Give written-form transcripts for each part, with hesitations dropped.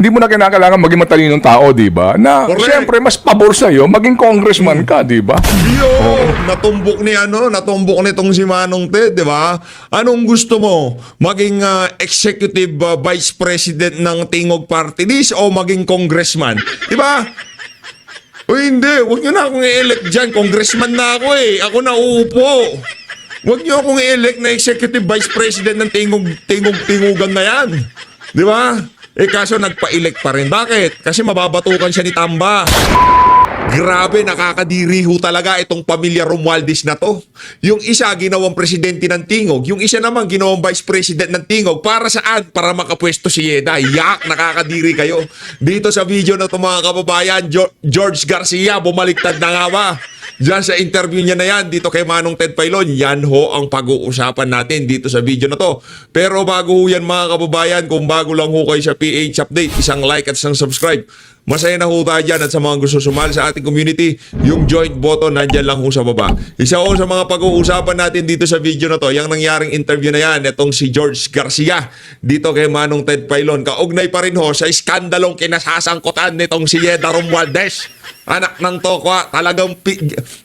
hindi mo na kinakailangan maging matalinong tao, di ba? Na Correct. siyempre mas pabor sa'yo, maging congressman ka, di ba? Natumbok nitong si Manong Ted, di ba? Anong gusto mo? Maging executive vice president ng Tingog Party List o maging congressman? Di ba? O hindi, huwag nyo na akong i-elect dyan. Congressman na ako eh. Ako na uupo. Huwag nyo akong i-elect na executive vice president ng Tingugan na yan. Di ba? Eh kaso nagpa-elect pa rin. Bakit? Kasi mababatukan siya ni Tamba. Grabe, nakakadiri ho talaga itong pamilya Romualdez na to. Yung isa ginawang presidente ng Tingog, yung isa naman ginawang vice president ng Tingog. Para saan? Para makapwesto si Yeda. Yak, nakakadiri kayo. Dito sa video na to mga kababayan, George Garcia, bumaliktad na nga ba? Diyan sa interview niya na yan, dito kay Manong Ted Pailon, yan ho ang pag-uusapan natin dito sa video na to. Pero bago ho yan mga kababayan, kung bago lang ho kayo sa PH Update, isang like at isang subscribe. Masaya na ho tayo dyan at sa mga gusto sumali sa ating community, yung joint button nandyan lang ho sa baba. Isa ho sa mga pag-uusapan natin dito sa video na to, yung nangyaring interview na yan, itong si George Garcia, dito kay Manong Ted Pailon. Kaugnay pa rin ho sa iskandalong kinasasangkutan nitong si Yeda Romualdez. Anak ng tokwa, talagang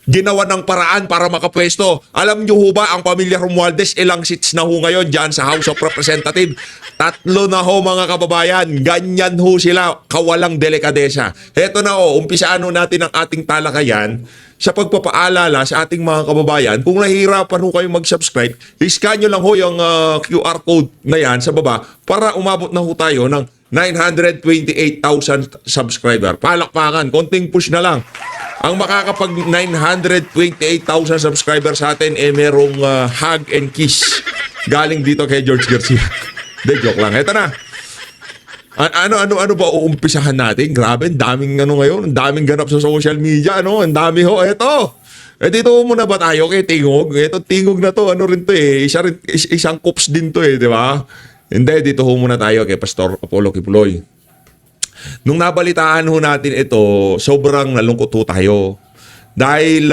ginawa ng paraan para makapwesto. Alam nyo ho ba, ang pamilya Romualdez, ilang seats na ho ngayon dyan sa House of Representatives? 3 na ho mga kababayan. Ganyan ho sila, kawalang delikadesa. Heto na ho, umpisaan ho natin ang ating talakayan sa pagpapaalala sa ating mga kababayan. Kung nahihirapan ho kayo mag-subscribe, iscan nyo lang ho yung QR code na yan sa baba para umabot na ho tayo ng 928,000 subscriber. Palakpakan, konting push na lang. Ang makakapag 928,000 subscriber sa atin merong hug and kiss galing dito kay George Garcia. De, joke lang. Eto na. Ano ba uumpisahan natin? Grabe, daming ngayon, daming ganap sa social media, ang dami ho. Eto. Dito muna ba tayo kay Tingog? Eto, Tingog na to, rin to eh. Isang kups din to eh, di ba? Hindi, dito ho muna tayo kay Pastor Apollo Kibuloy. Nung nabalitaan ho natin ito, sobrang nalungkot ho tayo. Dahil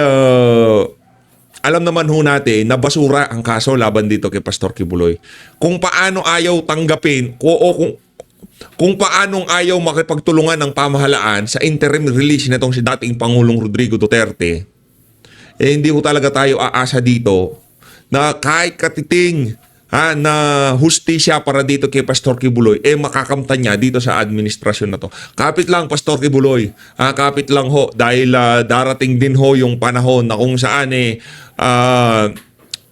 alam naman ho natin na basura ang kaso laban dito kay Pastor Kibuloy. Kung paano ayaw tanggapin kung paanong ayaw makipagtulungan ng pamahalaan sa interim release nitong si dating Pangulong Rodrigo Duterte, hindi ho talaga tayo aasa dito na kahit katiting na hustisya para dito kay Pastor Kibuloy, makakamtan niya dito sa administrasyon na to. Kapit lang, Pastor Kibuloy. Kapit lang ho dahil darating din ho yung panahon na kung saan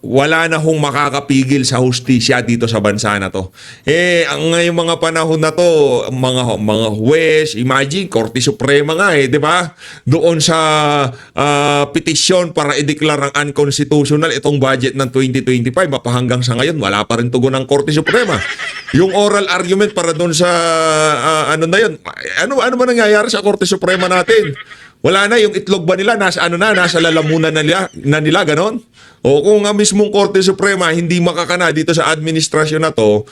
wala na hong makakapigil sa hustisya dito sa bansa na to. Ang ngayong mga panahon na to, mga huwes, imagine, Korte Suprema nga di ba? Doon sa petisyon para i-declare ang unconstitutional itong budget ng 2025, mapahanggang sa ngayon, wala pa rin tugon ng Korte Suprema. Yung oral argument para doon sa, ano ba nangyayari sa Korte Suprema natin? Wala na, yung itlog ba nila, nasa lalamunan na nila, ganon? O kung ang mismong Korte Suprema hindi makakana dito sa administrasyon na to,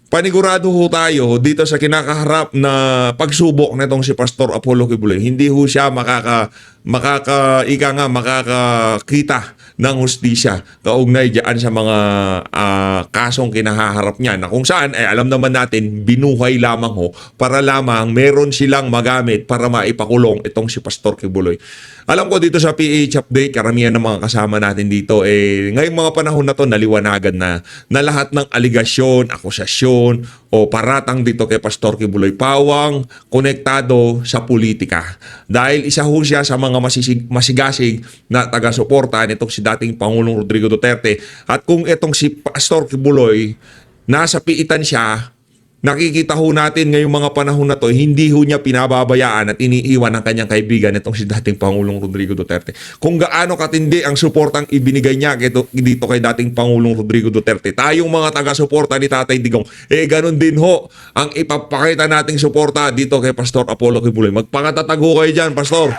panigurado ho tayo dito sa kinakaharap na pagsubok na itong si Pastor Apollo Kibuloy. Hindi ho siya makakakita ng hustisya kaugnay diyan sa mga kasong kinahaharap niya na kung saan alam naman natin binuhay lamang ho para lamang meron silang magamit para maipakulong itong si Pastor Kibuloy. Alam ko dito sa PH Update, karamihan ng mga kasama natin dito ngayong mga panahon na to naliwanagan na lahat ng aligasyon, akusasyon o paratang dito kay Pastor Kibuloy pawang konektado sa politika. Dahil isa ho siya sa mga masigasig na taga-suporta nitong si dating Pangulong Rodrigo Duterte. At kung itong si Pastor Kibuloy nasa piitan siya, nakikita ho natin ngayong mga panahon na to, hindi ho niya pinababayaan at iniiwan ang kanyang kaibigan itong si dating Pangulong Rodrigo Duterte. Kung gaano katindi ang suportang ibinigay niya dito kay dating Pangulong Rodrigo Duterte, tayong mga taga-suporta ni Tatay Digong, ganun din ho ang ipapakita nating suporta dito kay Pastor Apollo Kibuloy. Magpangatatag ho kayo dyan, Pastor.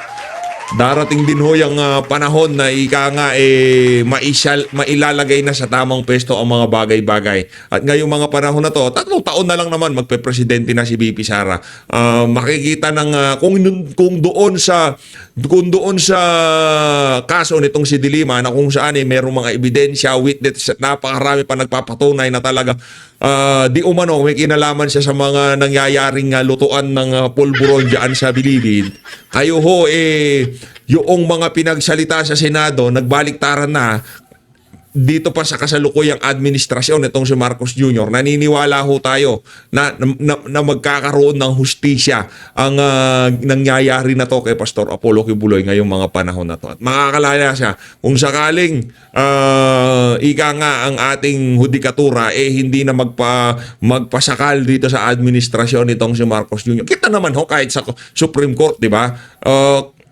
darating din ho yung panahon na ika nga mailalagay na sa tamang pwesto ang mga bagay-bagay. At ngayong mga panahon na to, 3 taon na lang naman magpe-presidente na si VP Sara. Makikita ng kung doon sa kaso nitong si Dilima na kung saan merong mga ebidensya, witness at napakarami pa nagpapatunay na talaga di umano may kinalaman siya sa mga nangyayaring lutuan ng pulburon diyan sa Bilibid. Kayo ho yung mga pinagsalita sa Senado nagbaliktaran na dito pa sa kasalukuyang administrasyon itong si Marcos Jr. Naniniwala ho tayo na magkakaroon ng hustisya ang nangyayari na to kay Pastor Apollo Kibuloy ngayong mga panahon na to. At makakalaya siya kung sakaling ika nga ang ating hudikatura hindi na magpasakal dito sa administrasyon nitong si Marcos Jr. Kita naman ho kahit sa Supreme Court, di ba?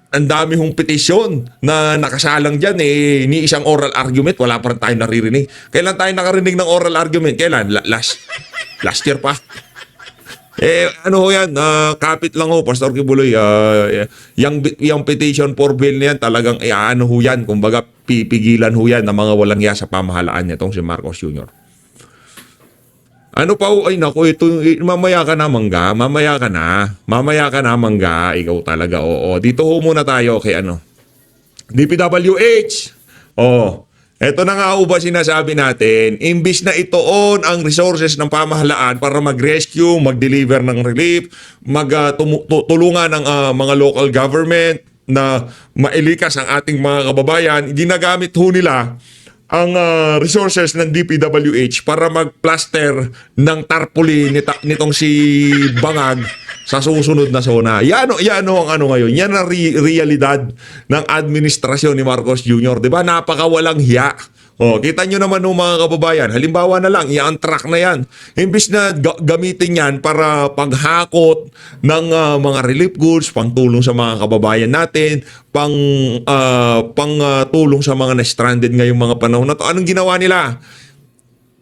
Ang dami hong petisyon na nakasalang dyan ni isang oral argument, wala pa rin tayo naririnig. Kailan tayo nakarinig ng oral argument? Kailan? Last year pa. Ano ho yan? Kapit lang ho, Pastor Kibuloy. Yung petition for bill na yan, talagang ano ho yan, kumbaga pipigilan ho yan ng mga walang iya sa pamahalaan nitong si Marcos Jr. Ano pa ho? Ay naku, ito, mamaya ka na mangga. Mamaya ka na mangga. Ikaw talaga, oo. Dito ho muna tayo kay DPWH. Eto na nga ho ba sinasabi natin, imbis na itoon ang resources ng pamahalaan para mag-rescue, mag-deliver ng relief, tulungan ng mga local government na mailikas ang ating mga kababayan, ginagamit ho nila ang resources ng DPWH para mag-plaster ng tarpaulin nitong si Bangag sa susunod na zona. Yan ang ano ngayon. Yan ang realidad ng administrasyon ni Marcos Jr. Diba? Napakawalang hiya. Kita nyo naman mga kababayan. Halimbawa na lang, yung truck na yan. Imbis na gamitin yan para paghakot ng mga relief goods, pangtulong sa mga kababayan natin, pangtulong sa mga na-stranded ngayong mga panahon na to. Anong ginawa nila?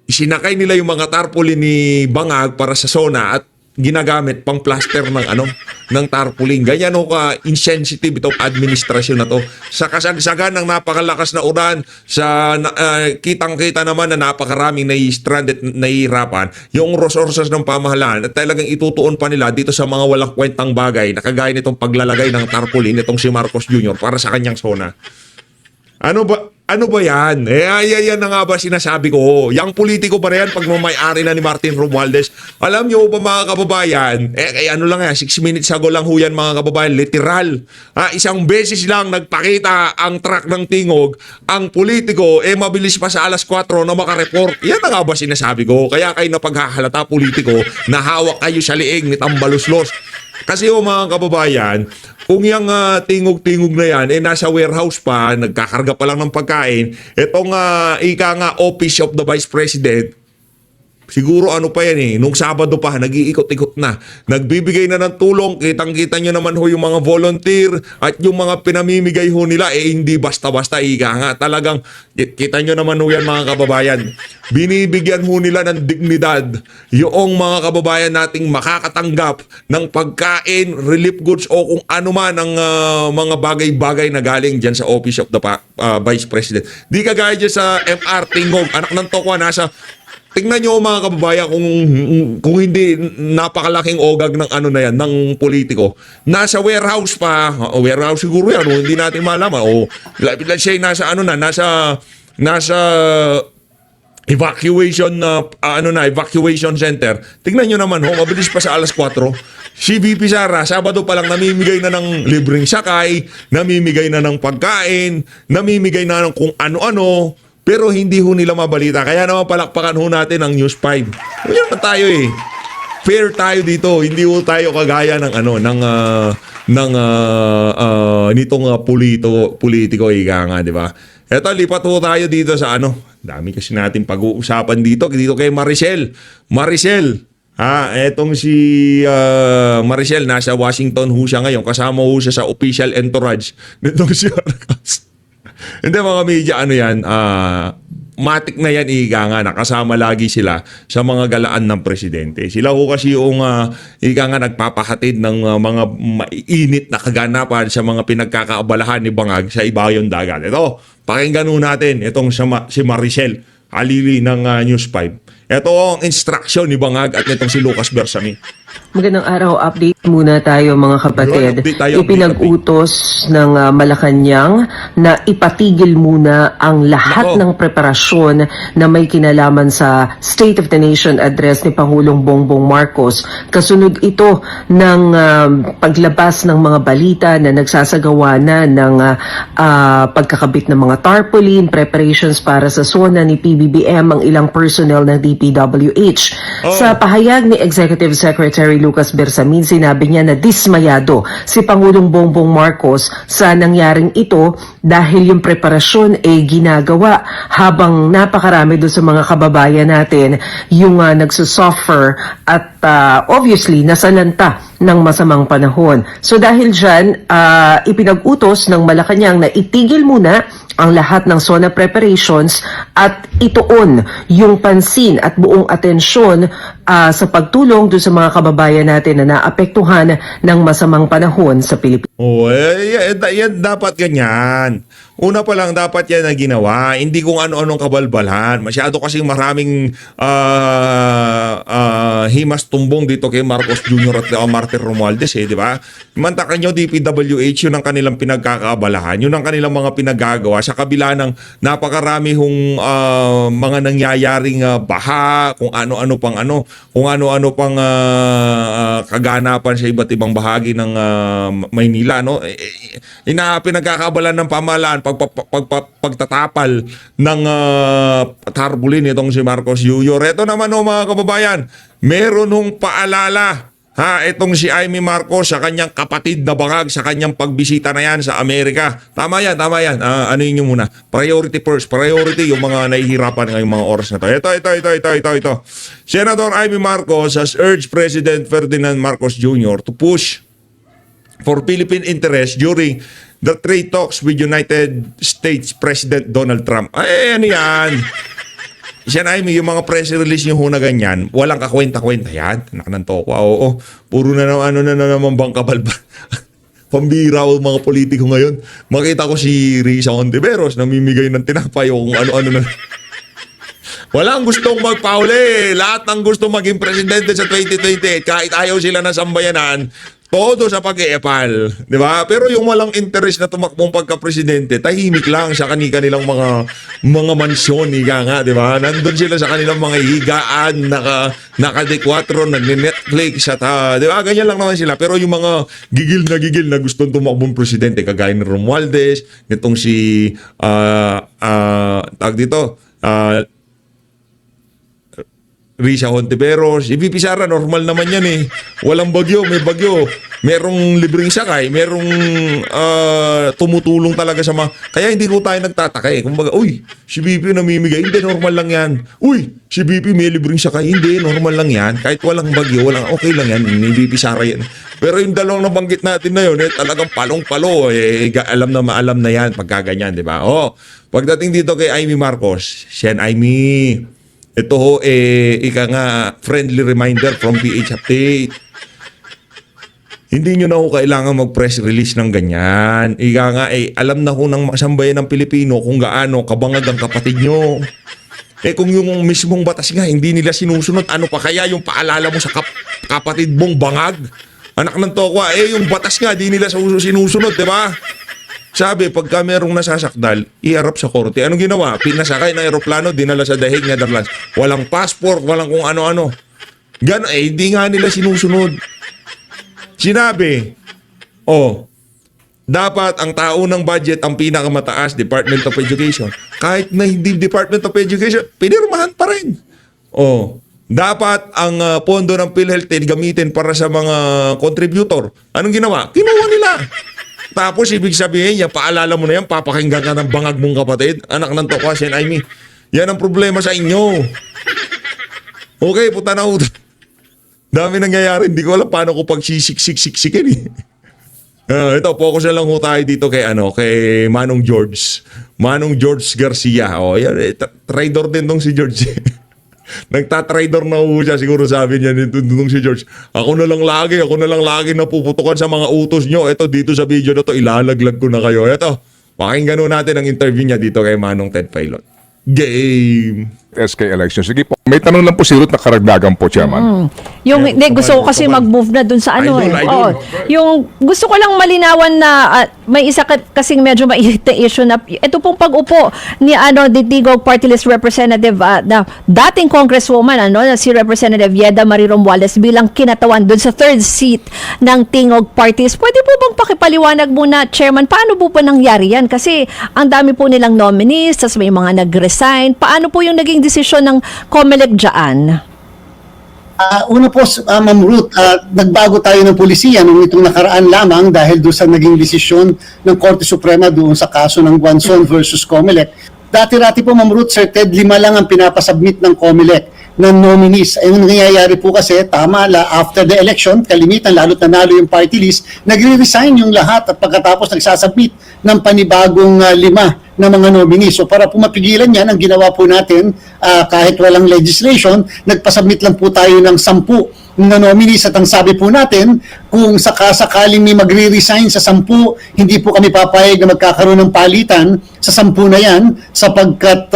Isinakay nila yung mga tarpaulin ni Bangag para sa zona at ginagamit pang plaster ng tarpaulin. Ganyan ho ka insensitive itong administrasyon na to. Sa kasagsagan ng napakalakas na ulan, kitang-kita naman na napakaraming nai-stranded, nahihirapan, yung resources ng pamahalaan at talagang itutuon pa nila dito sa mga walang kwentang bagay na kagaya nitong paglalagay ng tarpaulin nitong si Marcos Jr. para sa kanyang zona. Ano ba yan? Yan na nga ba sinasabi ko? Yang politiko pa na yan pag may-ari na ni Martin Romualdez. Alam nyo ba mga kababayan? Ano lang yan, 6 minutes ago lang ho yan mga kababayan. Literal. Isang beses lang nagpakita ang truck ng tingog. Ang politiko, mabilis pa sa alas 4 na makareport. Yan na nga ba sinasabi ko? Kaya kayo napaghahalata politiko na hawak kayo sa liig ni Tambaluslos. Kasi mga kababayan, kung yung tingog-tingog na yan, nasa warehouse pa, nagkakarga pa lang ng pagkain, itong office of the Vice President, siguro pa yan nung Sabado pa, nag-iikot-ikot na. Nagbibigay na ng tulong, kitang-kita nyo naman ho yung mga volunteer at yung mga pinamimigay ho nila, hindi basta-basta talagang, kita nyo naman ho yan mga kababayan. Binibigyan ho nila ng dignidad yung mga kababayan nating makakatanggap ng pagkain, relief goods o kung ano man ang mga bagay-bagay na galing dyan sa Office of the Vice President. Di kagaya dyan sa MR Tingog, anak ng tokwa, tingnan nyo mga kababayan kung hindi napakalaking ogag ng na yan, ng politiko. Nasa warehouse pa, warehouse siguro yan, hindi natin malaman. Let's say nasa nasa evacuation evacuation center. Tingnan nyo naman mabilis pa sa alas 4. Si VP Sara, Sabado pa lang namimigay na ng libreng sakay, namimigay na ng pagkain, namimigay na ng kung ano-ano. Pero hindi ho nila mabalita. Kaya naman palakpakan ho natin ang News 5. Yan naman tayo Fair tayo dito. Hindi ho tayo kagaya ng nitong politiko di ba? Eto, lipat ho tayo dito sa dami kasi natin pag-uusapan dito kay Maricel. Etong si Maricel nasa Washington ho siya ngayon. Kasama ho siya sa official entourage nitong si Arcas. Hindi mga media, matik na yan, ika nga, nakasama lagi sila sa mga galaan ng presidente. Sila ho kasi yung ika nga nagpapahatid ng mga mainit na kaganapan sa mga pinagkakaabalahan ni Bangag sa ibayong dagat. Ito, pakinggan ho natin itong si Maricel Halili ng News 5. Ito ang instruction ni Bangag at itong si Lucas Bersami. Magandang araw, update muna tayo mga kapatid. Yun, update tayo, Ipinag-utos ng Malacanang na ipatigil muna ang lahat Nako. ng preparasyon na may kinalaman sa State of the Nation address ni Pangulong Bongbong Marcos. Kasunod ito ng paglabas ng mga balita na nagsasagawa na ng pagkakabit ng mga tarpaulin, preparations para sa SONA ni PBBM ang ilang personnel ng DPWH. Sa pahayag ni Executive Secretary Lucas Bersamin, sinabi niya na dismayado si Pangulong Bongbong Marcos sa nangyaring ito dahil yung preparasyon ay ginagawa habang napakarami doon sa mga kababayan natin yung nagsusuffer at obviously nasalanta ng masamang panahon. So dahil dyan, ipinag-utos ng Malacanang na itigil muna ang lahat ng SONA preparations at ituon yung pansin at buong atensyon sa pagtulong doon sa mga kababayan natin na naapektuhan ng masamang panahon sa Pilipinas. Yan dapat ganyan. Una pa lang dapat yan na ginawa. Hindi kung ano-anong kabalbalhan. Masyado kasing maraming himas tumbong dito kay Marcos Jr. at Martin Romualdez, di ba? Mantakan nyo, DPWH, yun ang kanilang pinagkakaabalahan. Yun ang kanilang mga pinagagawa sa kabila ng napakarami hong mga nangyayaring baha, kung ano-ano pang kaganapan sa iba't ibang bahagi ng Maynila, no? Pinagkakaabalahan ng pamahalaan pagtatapal ng tarbulin itong si Marcos Jr. Ito naman mga kababayan, meron hong paalala itong si Amy Marcos sa kanyang kapatid na Bangag sa kanyang pagbisita na yan sa Amerika. Tama yan. Ano yun yung muna? Priority first. Priority yung mga nahihirapan ngayong mga oras na to. Ito. Senator Amy Marcos has urged President Ferdinand Marcos Jr. to push for Philippine interests during the trade talks with United States President Donald Trump. Ano yan? Siya na yung mga press release nyo na ganyan, walang kakwenta-kwenta yan. Nakananto ko. Oo. Puro na naman bang kabalba. Pambira o mga politiko ngayon. Makita ko si Risa Hontiveros namimigay ng tinapay o kung ano-ano na. Walang gustong magpauli. Lahat ng gusto maging presidente sa 2028, kahit ayaw sila na sambayanan, todo sa pag-iepal, di ba? Pero yung walang interest na tumakbong pagka-presidente, tahimik lang sa kanilang mga mansyon, higa nga, di ba? Nandun sila sa kanilang mga higaan, naka-D4, nag-Netflix, at di ba? Ganyan lang naman sila. Pero yung mga gigil na gustong tumakbong presidente, kagaya ni Romualdez, itong si, Risa Hontiveros, VP Sara, normal naman yan eh. Walang bagyo, may bagyo. Merong libreng sakay, merong tumutulong talaga sa mga... Kaya hindi ko tayo nagtataka eh. Kumbaga, uy, si VP namimigay, hindi, normal lang yan. Uy, si VP may libreng sakay, hindi, normal lang yan. Kahit walang bagyo, okay lang yan. Ni VP Sara yan. Pero yung dalawang nabanggit natin na yun, talagang palong-palo. Alam na yan, pagkaganyan, di ba? Pagdating dito kay Amy Marcos, siyan, Amy... Ito ho, ika nga, friendly reminder from PH Update. Hindi nyo na ho kailangan mag-press release ng ganyan. Ika nga, alam na ho ng sambayan ng Pilipino kung gaano kabangag ang kapatid nyo. Kung yung mismong batas nga, hindi nila sinusunod, ano pa kaya yung paalala mo sa kapatid mong Bangag? Anak ng tokwa, yung batas nga, di nila sinusunod, di ba? Sabi, pagka merong nasasakdal, iharap sa korte. Anong ginawa? Pinasakay ng aeroplano, dinala sa The Hague, Netherlands. Walang passport, walang kung ano-ano. Gano'n, hindi nga nila sinusunod. Sinabi, dapat ang tao ng budget ang pinakamataas, Department of Education. Kahit na hindi Department of Education, pinirmahan pa rin. Dapat ang pondo ng PhilHealth gamitin para sa mga contributor. Anong ginawa? Kinuha nila. Tapos ibig sabihin niya, paalala mo na yan, papakinggan ka ng Bangag mong kapatid. Anak ng tokwa, Sen Amy. Yan ang problema sa inyo. Okay, puta na ho. Dami nangyayari. Hindi ko alam paano ko pagsisiksikin eh. Ito, focus na lang ho tayo dito kay Manong George. Manong George Garcia. O, yan, trader din tong si George. Nagtatrader na ho siya, siguro sabi niya nung si George, ako na lang lagi napuputukan sa mga utos nyo. Ito, dito sa video na to, ilalaglag ko na kayo. Ito, pakinggan ho natin ang interview niya dito kay Manong Ted Filon. Game! SK election. Sige po. May tanong lang po si Ruth na karagdagan po, Chairman. Yung gusto ko kasi mag-move na dun sa ano. Idol. Oo. Yung gusto ko lang malinawan na may isa kasing medyo mainit na issue na ito pong pag-upo ni Tigog Party List Representative na dating Congresswoman na si Representative Yeda Marie Romualdez bilang kinatawan dun sa third seat ng Tingog Party List. Pwede po bang pakipaliwanag muna, Chairman, paano po nangyari yan? Kasi ang dami po nilang nominees, tas may mga nag-resign. Paano po yung naging desisyon ng COMELEC dyan? Una po, Ma'am Ruth, nagbago tayo ng pulisiya nung itong nakaraan lamang dahil doon sa naging desisyon ng Korte Suprema doon sa kaso ng Guanzon versus COMELEC. Dati-rati po, Ma'am Ruth, Sir Ted, 5 lang ang pinapasubmit ng COMELEC ng nominees. Ay, yung nangyayari po kasi, after the election, kalimitan, lalo't nanalo yung party list, nagre-resign yung lahat at pagkatapos nagsasubmit ng panibagong 5 na mga nominees. So para po mapigilan yan, ang ginawa po natin, kahit walang legislation, nagpasubmit lang po tayo ng 10 na nominees at ang sabi po natin, kung sakasakaling may magre-resign sa 10, hindi po kami papayag na magkakaroon ng palitan sa 10 na yan sapagkat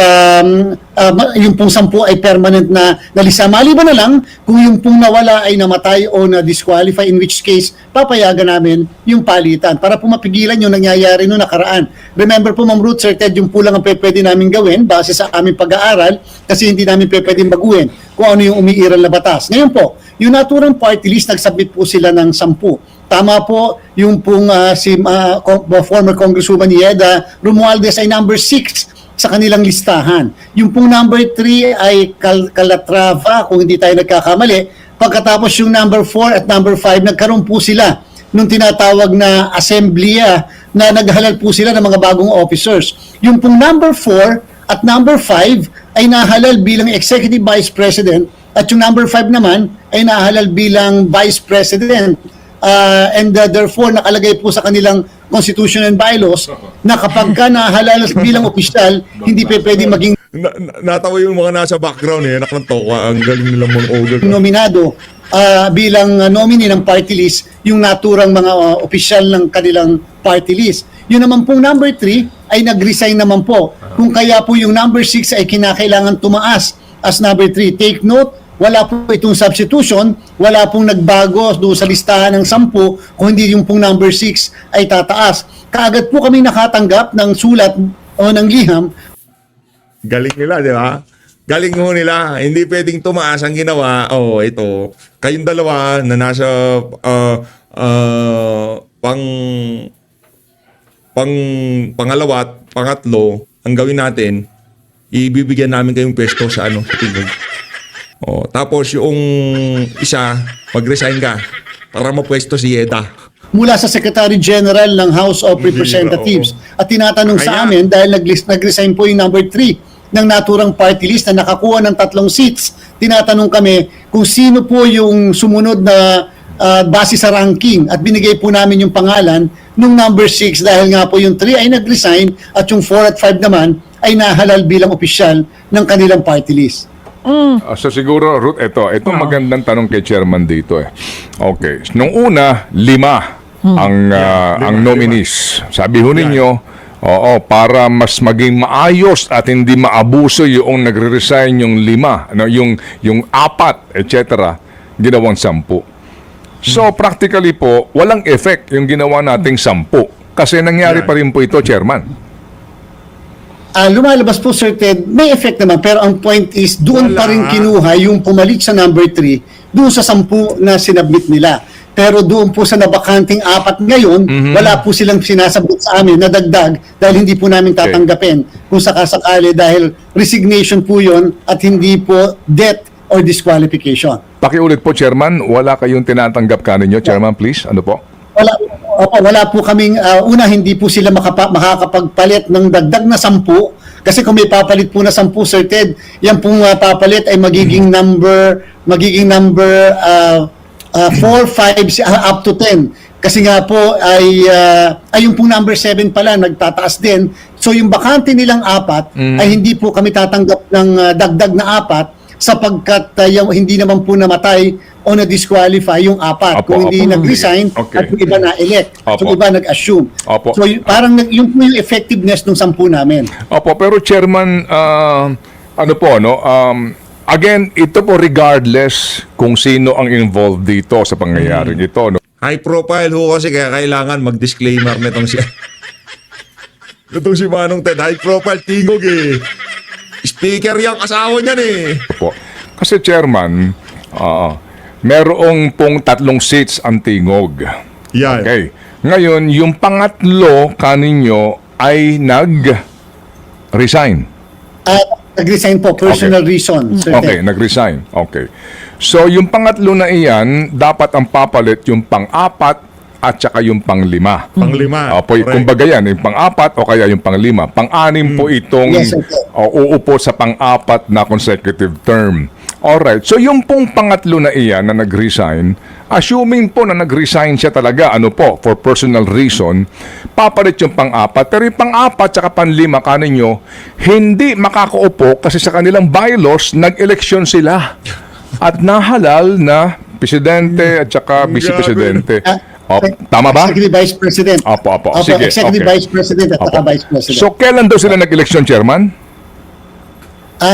yung pong 10 ay permanent na nalisa. Maliban na lang kung yung pong nawala ay namatay o na-disqualify, in which case papayagan namin yung palitan para po mapigilan yung nangyayari noong nakaraan. Remember po, Ma'am Ruth, Sir Ted, yung po lang ang pwede namin gawin base sa aming pag-aaral kasi hindi namin pwedeng baguhin kung ano yung umiiral na batas. Ngayon po, yung naturang party list, nagsubmit po sila ng 10. Tama po, yung pong former Congresswoman Yeda Romualdez ay number 6 sa kanilang listahan. Yung pong number 3 ay Calatrava, kung hindi tayo nagkakamali. Pagkatapos yung number 4 at number 5, nagkaroon po sila nung tinatawag na assembleya na naghalal po sila ng mga bagong officers. Yung pong number 4 at number 5 ay nahalal bilang Executive Vice President at yung number 5 naman ay nahalal bilang Vice President. And therefore, nakalagay po sa kanilang Constitution and Bylaws na kapag ka nahalal bilang opisyal, hindi pwede maging Natawa yung mga nasa background anak ng toka. Ang galing nilang mag-ogre. nominado bilang nominee ng party list yung naturang mga opisyal ng kanilang party list. Yun naman pong number 3 ay nag-resign naman po. Kung kaya po yung number 6 ay kinakailangan tumaas as number 3. Take note, wala po itong substitution, wala pong nagbago doon sa listahan ng 10 kung hindi yung pong number 6 ay tataas. Kaagad po kami nakatanggap ng sulat o ng liham. Galing nila, di ba? Galing mo nila. Hindi pwedeng tumaas ang ginawa. Ito. Kayong dalawa na nasa pangalawa at pangatlo, ang gawin natin, ibibigyan namin kayong pwesto sa sa Tingog. Tapos yung isa, mag-resign ka para mapwesto si Yeda. Mula sa Secretary General ng House of Representatives. At tinatanong sa amin dahil nag-resign po yung number 3 ng naturang party list na nakakuha ng 3 seats. Tinatanong kami kung sino po yung sumunod na base sa ranking at binigay po namin yung pangalan nung number 6 dahil nga po yung 3 ay nag-resign at yung 4 at 5 naman ay nahalal bilang opisyal ng kanilang party list. So siguro, Ruth, ito magandang tanong kay Chairman dito Okay. Nung una, 5 ang nominees. Sabi ho ninyo, para mas maging maayos at hindi maabuso yung nagre-resign yung 5, yung 4, etc., ginawang 10. So practically po, walang effect yung ginawa nating 10. Kasi nangyari pa rin po ito, Chairman. Lumalabas po, Sir Ted, may effect naman, pero ang point is, doon pa rin kinuha yung pumalit sa number 3, doon sa 10 na sinabit nila. Pero doon po sa nabakanting 4 ngayon, wala po silang sinasabot sa amin na dagdag dahil hindi po namin tatanggapin kung sakasakali dahil resignation po yon at hindi po death or disqualification. Pakiulit po, Chairman, wala kayong tinatanggap ka ninyo, Chairman, please. Ano po? Wala po kaming, hindi po sila makakapagpalit ng dagdag na 10 kasi kung may papalit po na 10, Sir Ted, yan pong papalit ay magiging number 4, 5, up to 10. Kasi nga po ay yung pong number 7 pala nagtataas din. So yung bakante nilang 4 ay hindi po kami tatanggap ng dagdag na 4 sapagkat hindi naman po namatay o na-disqualify yung 4 Opo, kung hindi opo. nag-resign Okay. at yung iba na-elect. So Opo. iba nag-assume. Opo. So parang yung po yung effectiveness ng 10 namin. Opo, pero Chairman, ano po, no? Again, ito po regardless kung sino ang involved dito sa pangyayaring ito, no? High profile ho kasi kaya kailangan mag-disclaimer nitong si itong si Manong Ted. High profile tingog eh. Speaker yung asawa niyan eh. Po. Kasi Chairman, merong pong 3 seats ang tingog. Yan. Okay. Ngayon, yung pangatlo kaninyo ay nag-resign. Nag-resign po, personal reason. Sir Okay, Ted. nag-resign. Okay. So, yung pangatlo na iyan, dapat ang papalit yung pang-4 at saka yung pang-5. Pang-5. Opo, Correct. kumbaga yan, yung pang-4 o kaya yung pang-5. Pang-6 po itong Yes, sir. uupo sa pang-4 na consecutive term. Alright, so yung pong pangatlo na iyan na nag-resign, assuming po na nag-resign siya talaga, ano po, for personal reason, papalit yung pang-4. Pero yung pang-4 at pang-5 kaninyo, hindi makakaupo kasi sa kanilang bylaws, nag-eleksyon sila. At nahalal na presidente at saka vice-presidente. Tama ba? Executive Vice President. Opo. Sige, Executive okay. Vice President at saka Opo. Vice President. So, kailan daw sila nag-eleksyon, Chairman?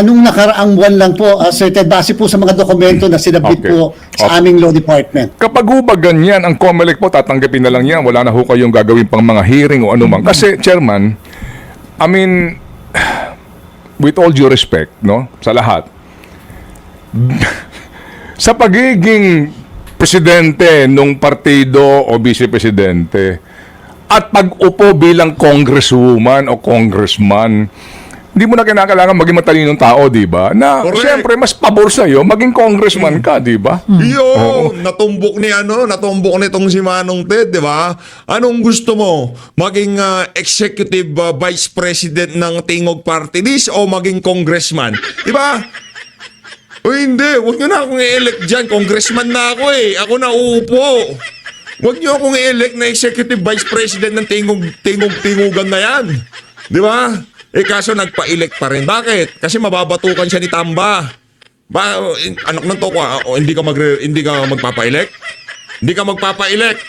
Nung nakaraang buwan lang po, Sir Ted, base po sa mga dokumento na sinabit Okay. po sa aming law department. Kapag ho ba ganyan, ang COMELEC po, tatanggapin na lang yan. Wala na ho kayong gagawin pang mga hearing o anumang. Kasi, Chairman, I mean, with all due respect, no, sa lahat, sa pagiging presidente nung partido o vice-presidente at pag-upo bilang congresswoman o congressman, hindi mo na kinakailangan maging matalinong tao, di ba? Na Correct. siyempre mas pabor sa'yo maging congressman ka, di ba? Yun, natumbok nitong si Manong Ted, di ba? Anong gusto mo? Maging executive vice president ng Tingog Party List o maging congressman? Di ba? O hindi, huwag nyo na akong i-elect dyan. Congressman na ako eh. Ako na uupo. Huwag nyo akong i-elect na executive vice president ng tingugan na yan. Di ba? Eh kaso nagpa-elect pa rin. Bakit? Kasi mababatukan siya ni Tamba. Anak ng toko, hindi ka magpapa-elect? Hindi ka magpapa-elect?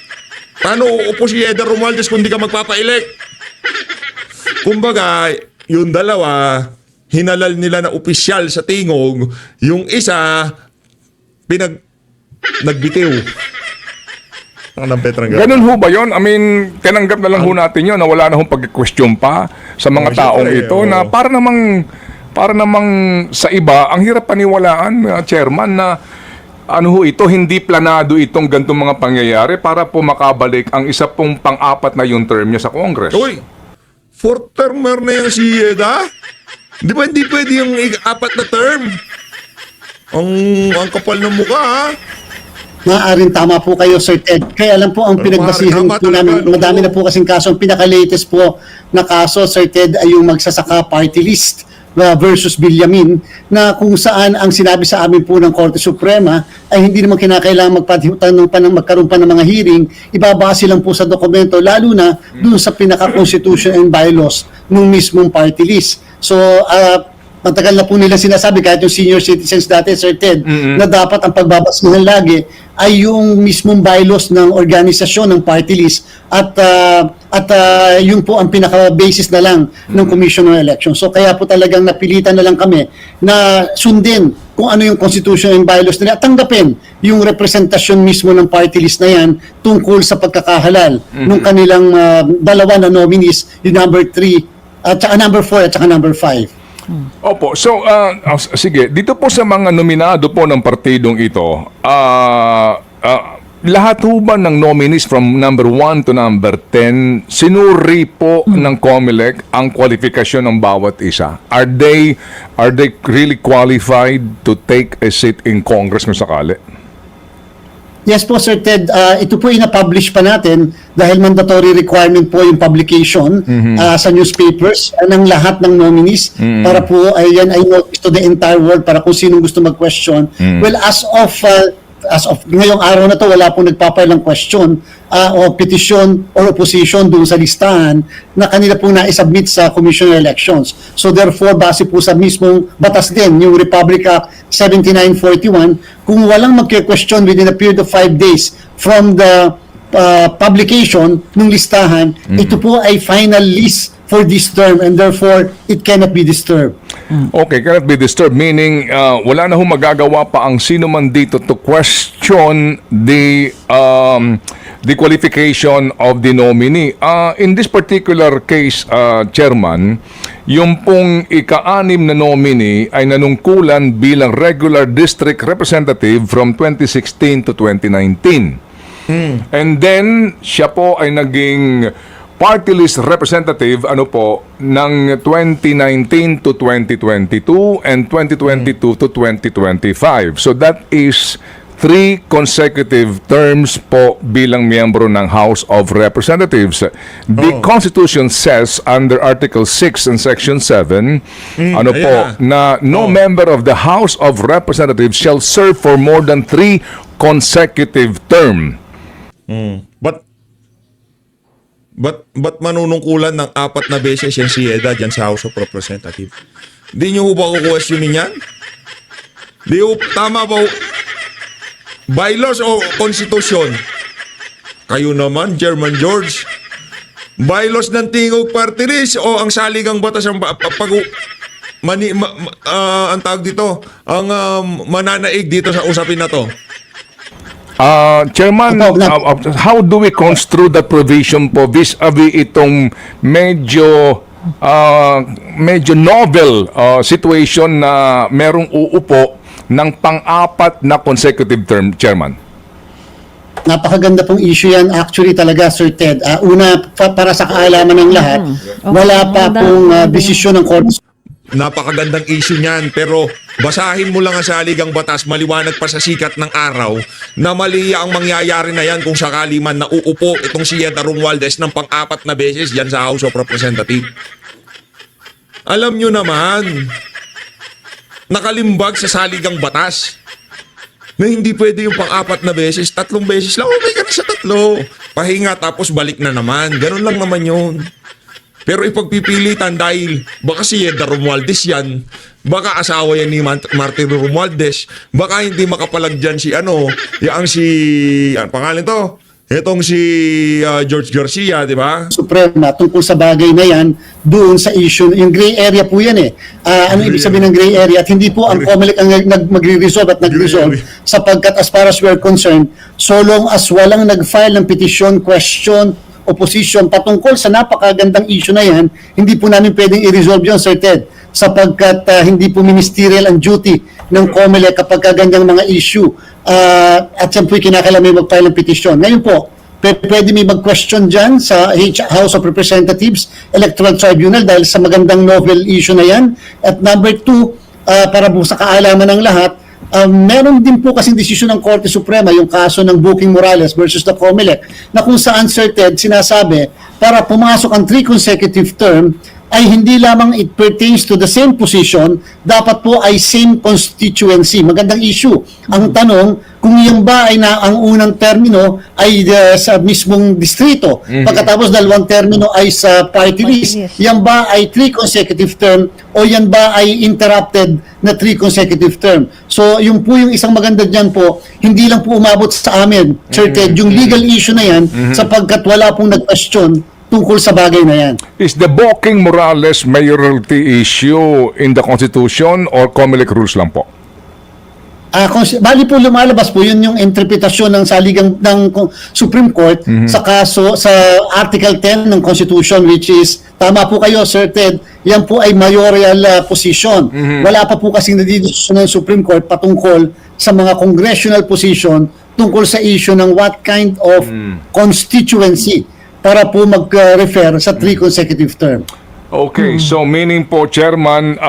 Paano uupo si Eder Romualdez kung hindi ka magpapa-elect? Kumbaga, yung dalawa, hinalal nila na opisyal sa tingog, yung isa, nagbitiw. Ang Petrang Ganun ho ba yun? I mean, tinanggap na lang ho natin yun na wala na hong pag-question pa sa mga taong syempre, ito na para namang sa iba, ang hirap paniwalaan, Chairman, na ano ho ito, hindi planado itong gantong mga pangyayari para po makabalik ang isa pong pang-4 na yung term niya sa Congress. Uy, fourth termer na yung si Eda? Di ba hindi pwede yung 4 na term? Ang kapal ng mukha, ha? Maaaring tama po kayo, Sir Ted. Kaya lang po ang pinagbasihan Tama po namin, talaga, madami no? na po kasing kaso. Ang pinaka-latest po na kaso, Sir Ted, ay yung magsasaka party list versus Villamin, na kung saan ang sinabi sa amin po ng Korte Suprema ay hindi naman kinakailangan magkaroon pa ng mga hearing, ibabase lang po sa dokumento, lalo na dun sa pinaka-constitution and bylaws ng mismong party list. So, matagal na po nila sinasabi, kahit yung senior citizens dati, Sir Ted, na dapat ang pagbabasihan lagi ay yung mismong bylaws ng organisasyon ng party list at yun po ang pinaka-basis na lang ng Commission on Election. So kaya po talagang napilitan na lang kami na sundin kung ano yung constitution and bylaws nila at tanggapin yung representasyon mismo ng party list na yan tungkol sa pagkakahalal ng kanilang dalawa na nominees, yung number 3 at saka number 4 at saka number 5. Opo. So, sige, dito po sa mga nominado po ng partidong ito, lahat ho ba ng nominees from number 1 to number 10, sinuri po ng COMELEC ang kwalifikasyon ng bawat isa? Are they really qualified to take a seat in Congress kung sakali? Yes po, Sir Ted. Ito po ina-publish pa natin dahil mandatory requirement po yung publication sa newspapers ng lahat ng nominees para po yan ay notice to the entire world para kung sino gusto mag-question. Well, as of as of ngayong araw na to, wala pong nagpapile ng question o petition or opposition doon sa listahan na kanila pong naisubmit sa Commission on Elections. So therefore, base po sa mismong batas din, yung Republic Act 7941, kung walang magke-question within a period of 5 days from the publication ng listahan, ito po ay final list for this term and therefore it cannot be disturbed. Okay, cannot be disturbed, meaning wala na hong magagawa pa ang sino man dito to question the qualification of the nominee. In this particular case, Chairman, yung pong ika-anim na nominee ay nanungkulan bilang regular district representative from 2016 to 2019. And then, siya po ay naging party list representative ng 2019 to 2022 and 2022 to 2025. So that is 3 consecutive terms po bilang miyembro ng House of Representatives. The Constitution says under Article 6 and Section 7 na no member of the House of Representatives shall serve for more than 3 consecutive term. Ba't manunungkulan ng 4 na beses yan si Eda dyan sa House of Representatives? Di nyo ba kukwestiyonin yan? Tama ba? Bylaws o konstitusyon? Kayo naman, Chairman George. Bylaws ng Tingog Party List o ang saligang batas ang ang tawag dito, ang mananaig dito sa usapin na to? Chairman, how do we construe that provision po vis-a-vis itong medyo novel situation na merong uupo ng pang-4 na consecutive term, Chairman? Napakaganda pong issue yan actually talaga, Sir Ted. Una, para sa kaalaman ng lahat, wala pa pong desisyon ng Korte. Napakagandang issue niyan, pero basahin mo lang ang saligang batas, maliwanag pa sa sikat ng araw na mali ang mangyayari na yan kung sakali man na uupo itong si Eda Romualdez ng pang-4 na beses yan sa House of Representatives. Alam nyo naman, nakalimbag sa saligang batas na hindi pwede yung pang-4 na beses, 3 beses lang, okay ka na sa 3. Pahinga tapos balik na naman, ganun lang naman yun. Pero ipagpipilitan dahil baka si Eda Romualdez yan, baka asawa yan ni Martin Romualdez, baka hindi makapalag dyan si pangalan to? Itong si George Garcia, di ba? Suprema tungkol sa bagay na yan doon sa issue, yung gray area po yan eh. Ano ibig sabihin ng gray area? At hindi po ang COMELEC ang magre-resolve at nag-resolve sapagkat as far as we're concerned, so long as walang nag-file ng petition, question, opposition patungkol sa napakagandang issue na yan, hindi po namin pwedeng i-resolve yun, Sir Ted, sapagkat hindi po ministerial ang duty ng COMELEC kapag kagandang mga issue. At yan po'y kinakailangan may mag-file ng petition. Ngayon po, pwede may mag-question dyan sa House of Representatives Electoral Tribunal dahil sa magandang novel issue na yan. At number 2, para po sa kaalaman ng lahat, meron din po kasing desisyon ng Korte Suprema, yung kaso ng Booking Morales versus the COMELEC, na kung saan, Sir Ted, sinasabi, para pumasok ang 3 consecutive term, ay hindi lamang it pertains to the same position, dapat po ay same constituency. Magandang issue. Ang tanong, kung yung ba ay ang unang termino ay sa mismong distrito, pagkatapos 2 termino ay sa party list, yan ba ay 3 consecutive term o yan ba ay interrupted na 3 consecutive term? So, yung po yung isang maganda dyan po, hindi lang po umabot sa amin, Sir Ted, yung legal issue na yan, sapagkat wala pong nag-question tungkol sa bagay na yan. Is the Booking Morales mayoralty issue in the Constitution or COMELEC rules lang po? Bali po lumalabas po yun yung interpretasyon ng saligang ng Supreme Court sa kaso sa Article 10 ng Constitution, which is, tama po kayo, Sir Ted, yan po ay mayoral position. Wala pa po kasing nadidiskusyon ng Supreme Court patungkol sa mga congressional position tungkol sa issue ng what kind of constituency para po mag-refer sa 3 consecutive term. Okay, so meaning po, Chairman,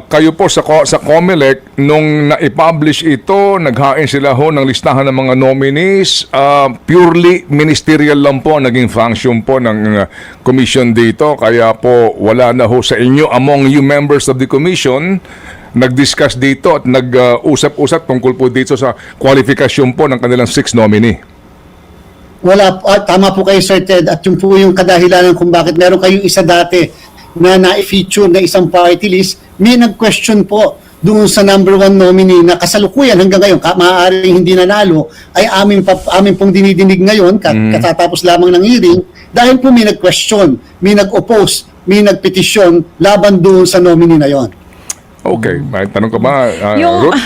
kayo po sa COMELEC, nung na-publish ito, naghain sila ho ng listahan ng mga nominees, purely ministerial lang po naging function po ng commission dito, kaya po wala na ho sa inyo, among you members of the commission, nag-discuss dito at nag-usap-usap tungkol po dito sa kwalifikasyon po ng kanilang 6 nominee? Wala, tama po kayo Sir Ted, at yung po yung kadahilanan kung bakit meron kayong isa dati na na-feature na isang party list, may nag-question po doon sa number 1 nominee na kasalukuyan hanggang ngayon, maaaring hindi nanalo, ay amin pong dinidinig ngayon, katatapos lamang ng hearing, dahil po may nag-question, may nag-oppose, may nag-petisyon laban doon sa nominee na yon. Okay, may tanong ka ba, Yung, Ruth?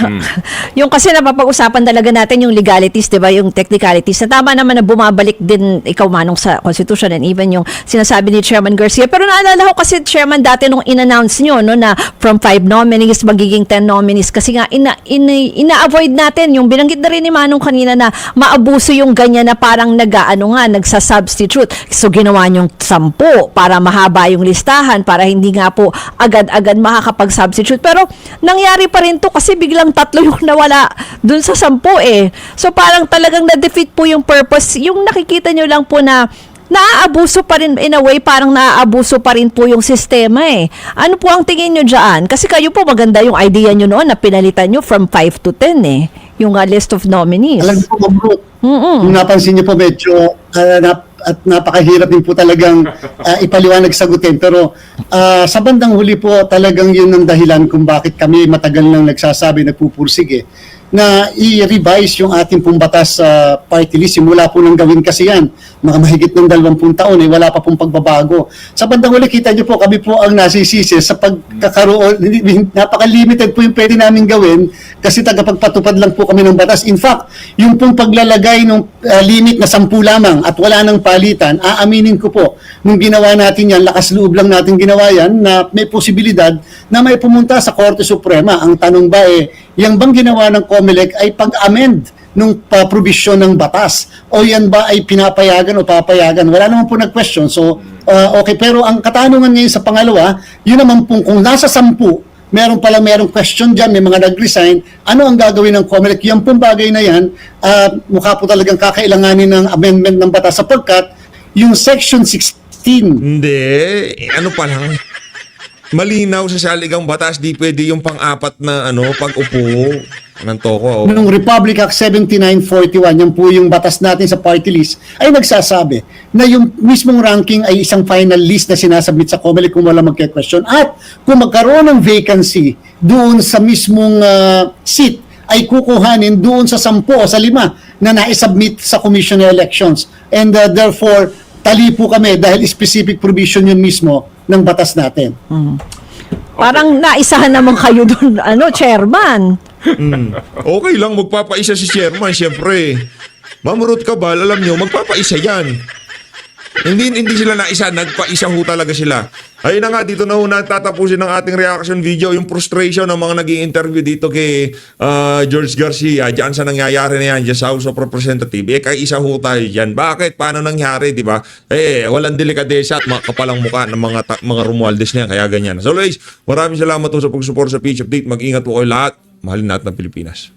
yung kasi napapag-usapan talaga natin yung legalities, di ba? Yung technicalities. Na tama naman na bumabalik din ikaw manong sa Constitution and even yung sinasabi ni Chairman Garcia. Pero naalala ko kasi, Chairman, dati nung in-announce nyo, no, na from 5 nominees, magiging 10 nominees. Kasi nga, ina-avoid natin yung binanggit na rin ni Manong kanina na maabuso yung ganyan na parang nagsasubstitute. So, ginawa nyong 10 para mahaba yung listahan, para hindi nga po agad-agad makakapag-substitute. Pero nangyari pa rin to kasi biglang 3 yung nawala dun sa 10 eh. So parang talagang na-defeat po yung purpose. Yung nakikita nyo lang po na naaabuso pa rin, in a way, parang naaabuso pa rin po yung sistema eh. Ano po ang tingin nyo dyan? Kasi kayo po maganda yung idea nyo noon na pinalitan nyo from 5 to 10 eh. Yung list of nominees. Alam po, Ma'am Ruth, kung napansin niyo po medyo at napakahirap din po talagang ipaliwanag sagutin. Pero sa bandang huli po talagang yun ang dahilan kung bakit kami matagal nang nagsasabi, nagpupursige na i-revise yung ating pong batas sa party list. Simula po nang gawin kasi yan, mga mahigit ng 20 taon, wala pa pong pagbabago. Sa bandang huli, kita niyo po, kami po ang nasisisi sa pagkakaroon, napaka-limited po yung pwede namin gawin kasi tagapagpatupad lang po kami ng batas. In fact, yung pong paglalagay ng limit na 10 lamang at wala nang palitan, aaminin ko po, nung ginawa natin yan, lakas loob lang natin ginawa yan, na may posibilidad na may pumunta sa Korte Suprema. Ang tanong ba yung bang ginawa ng COMELEC ay pag-amend nung provision ng batas o yan ba ay pinapayagan o papayagan? Wala naman po nag-question. So, okay. Pero ang katanungan ngayon sa pangalawa, yun naman po, kung nasa 10, merong question dyan, may mga nag-resign, ano ang gagawin ng COMELEC? Yan pong bagay na yan, mukha po talagang kakailanganin ng amendment ng batas sapagkat yung Section 16. Hindi, ano pa lang, malinaw sa saligang batas, di pwede yung pang-apat na pag-upo ng toko. Nung Republic Act 7941, yan po yung batas natin sa party list, ay nagsasabi na yung mismong ranking ay isang final list na sinasubmit sa COMELEC kung wala magke-question. At kung magkaroon ng vacancy doon sa mismong seat, ay kukuhanin doon sa 10 o sa 5 na naisubmit sa Commission on Elections. And therefore, tali po kami dahil specific provision yun mismo ng batas natin. Parang naisahan naman kayo doon, Chairman. Okay lang, magpapaisa si chairman, syempre. Ma'am Ruth Cabal, alam nyo, magpapaisa yan. Hindi sila naisa, nagpaisa ho talaga sila. Ayun na nga, dito na ho tatapusin ng ating reaction video, yung frustration ng mga naging interview dito kay George Garcia, dyan sa nangyayari na yan, dyan sa House of Representatives. Kay isa ho tayo dyan. Bakit? Paano nangyari, di ba? Walang delikadesa at makapalang mukha ng mga Romualdez na yan, kaya ganyan. So, guys, maraming salamat ho sa pag-support sa Pitch Update. Mag-ingat po kayo lahat. Mahalin natin ng Pilipinas.